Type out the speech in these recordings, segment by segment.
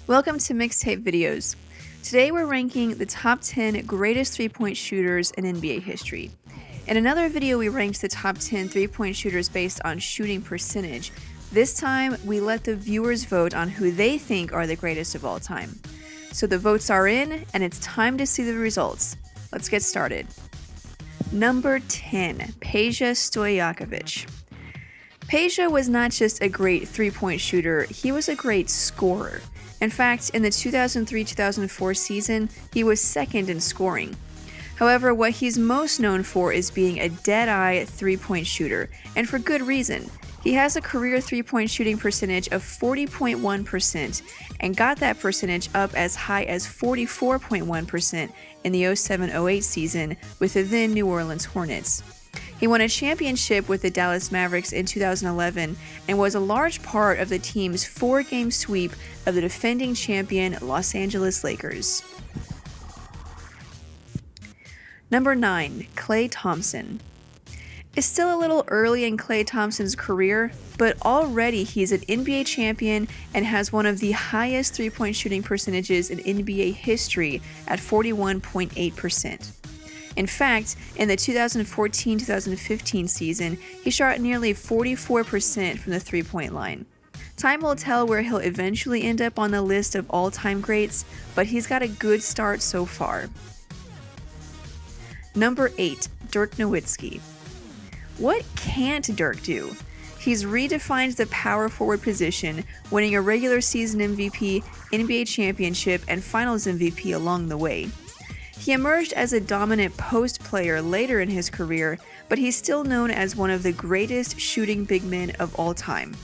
Welcome to Mixtape Videos. Today we're ranking the top 10 greatest three-point shooters in NBA history. In another video we ranked the top 10 three-point shooters based on shooting percentage. This time we let the viewers vote on who they think are the greatest of all time. So the votes are in and it's time to see the results. Let's get started. Number 10, Peja Stojakovic. Peja was not just a great three-point shooter, he was a great scorer. In fact, in the 2003-2004 season, he was second in scoring. However, what he's most known for is being a dead-eye three-point shooter, and for good reason. He has a career three-point shooting percentage of 40.1% and got that percentage up as high as 44.1% in the 07-08 season with the then New Orleans Hornets. He won a championship with the Dallas Mavericks in 2011 and was a large part of the team's four-game sweep of the defending champion Los Angeles Lakers. Number 9, Klay Thompson. It's still a little early in Klay Thompson's career, but already he's an NBA champion and has one of the highest three-point shooting percentages in NBA history at 41.8%. In fact, in the 2014-2015 season, he shot nearly 44% from the three-point line. Time will tell where he'll eventually end up on the list of all-time greats, but he's got a good start so far. Number 8, Dirk Nowitzki. What can't Dirk do? He's redefined the power forward position, winning a regular season MVP, NBA championship, and finals MVP along the way. He emerged as a dominant post player later in his career, but he's still known as one of the greatest shooting big men of all time.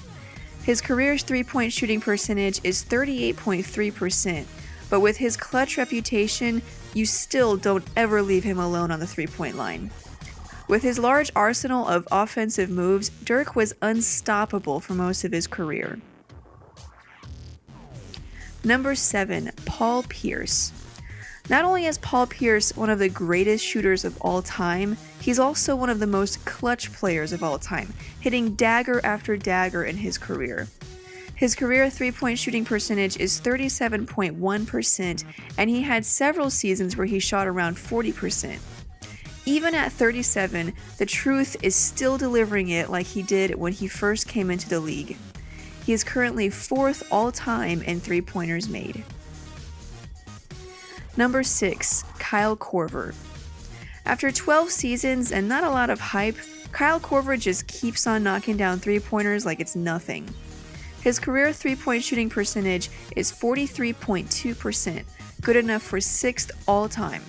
His career's three-point shooting percentage is 38.3%, but with his clutch reputation, you still don't ever leave him alone on the three-point line. With his large arsenal of offensive moves, Dirk was unstoppable for most of his career. Number 7, Paul Pierce. Not only is Paul Pierce one of the greatest shooters of all time, he's also one of the most clutch players of all time, hitting dagger after dagger in his career. His career three-point shooting percentage is 37.1%, and he had several seasons where he shot around 40%. Even at 37, the truth is still delivering it like he did when he first came into the league. He is currently 4th all-time in three-pointers made. Number 6, Kyle Korver. After 12 seasons and not a lot of hype, Kyle Korver just keeps on knocking down three-pointers like it's nothing. His career three-point shooting percentage is 43.2%, good enough for 6th all-time.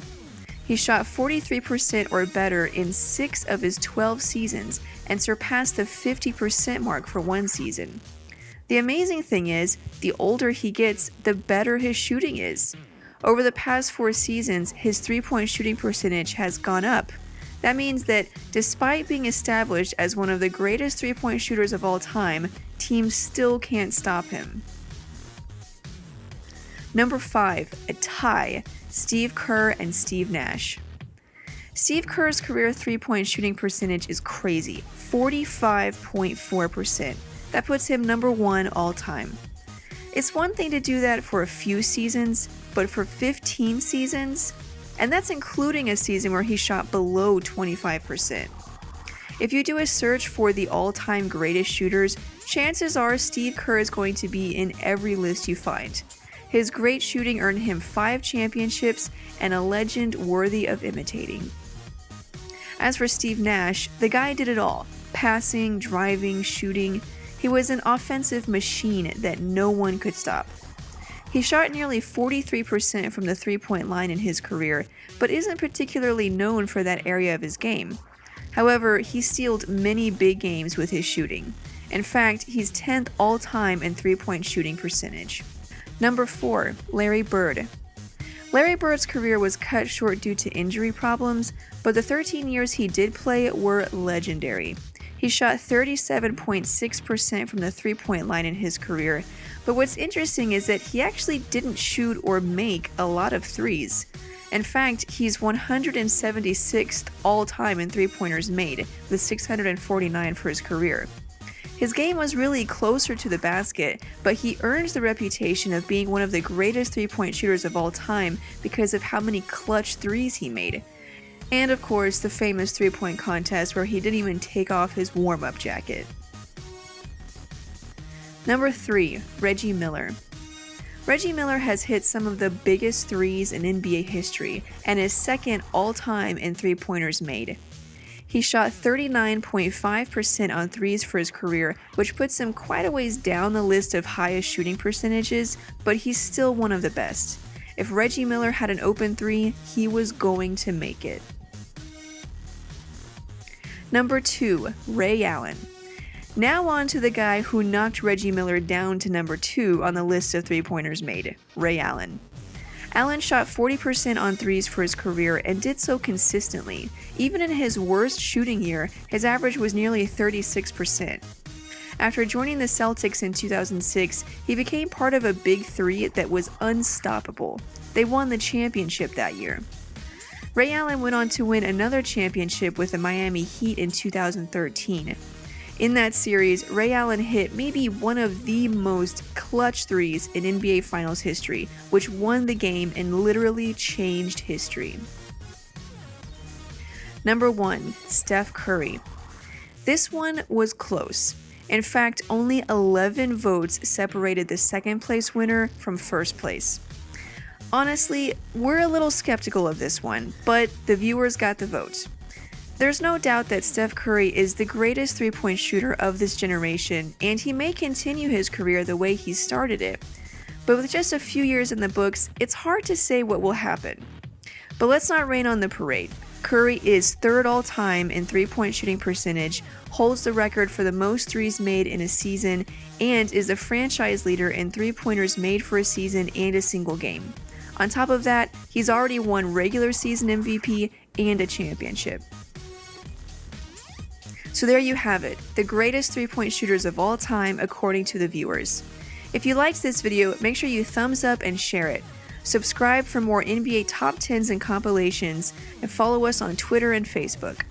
He shot 43% or better in 6 of his 12 seasons and surpassed the 50% mark for one season. The amazing thing is, the older he gets, the better his shooting is. Over the past 4 seasons, his three-point shooting percentage has gone up. That means that despite being established as one of the greatest three-point shooters of all time, teams still can't stop him. Number 5, a tie, Steve Kerr and Steve Nash. Steve Kerr's career three-point shooting percentage is crazy, 45.4%. That puts him number 1 all time. It's one thing to do that for a few seasons, but for 15 seasons, and that's including a season where he shot below 25%. If you do a search for the all-time greatest shooters, chances are Steve Kerr is going to be in every list you find. His great shooting earned him 5 championships and a legend worthy of imitating. As for Steve Nash, the guy did it all: passing, driving, shooting. He was an offensive machine that no one could stop. He shot nearly 43% from the three-point line in his career, but isn't particularly known for that area of his game. However, he sealed many big games with his shooting. In fact, he's 10th all-time in three-point shooting percentage. Number 4, Larry Bird. Larry Bird's career was cut short due to injury problems, but the 13 years he did play were legendary. He shot 37.6% from the three-point line in his career, but what's interesting is that he actually didn't shoot or make a lot of threes. In fact, he's 176th all-time in three-pointers made, with 649 for his career. His game was really closer to the basket, but he earned the reputation of being one of the greatest three-point shooters of all time because of how many clutch threes he made. And of course, the famous three-point contest where he didn't even take off his warm-up jacket. Number 3, Reggie Miller. Reggie Miller has hit some of the biggest threes in NBA history and is second all-time in three-pointers made. He shot 39.5% on threes for his career, which puts him quite a ways down the list of highest shooting percentages, but he's still one of the best. If Reggie Miller had an open three, he was going to make it. Number 2, Ray Allen. Now on to the guy who knocked Reggie Miller down to number 2 on the list of three-pointers made, Ray Allen. Allen shot 40% on threes for his career and did so consistently. Even in his worst shooting year, his average was nearly 36%. After joining the Celtics in 2006, he became part of a big three that was unstoppable. They won the championship that year. Ray Allen went on to win another championship with the Miami Heat in 2013. In that series, Ray Allen hit maybe one of the most clutch threes in NBA Finals history, which won the game and literally changed history. Number 1, Steph Curry. This one was close. In fact, only 11 votes separated the second place winner from first place. Honestly, we're a little skeptical of this one, but the viewers got the vote. There's no doubt that Steph Curry is the greatest three-point shooter of this generation, and he may continue his career the way he started it. But with just a few years in the books, it's hard to say what will happen. But let's not rain on the parade. Curry is third all-time in three-point shooting percentage, holds the record for the most threes made in a season, and is the franchise leader in three-pointers made for a season and a single game. On top of that, he's already won regular season MVP and a championship. So there you have it, the greatest three-point shooters of all time according to the viewers. If you liked this video, make sure you thumbs up and share it. Subscribe for more NBA top 10s and compilations, and follow us on Twitter and Facebook.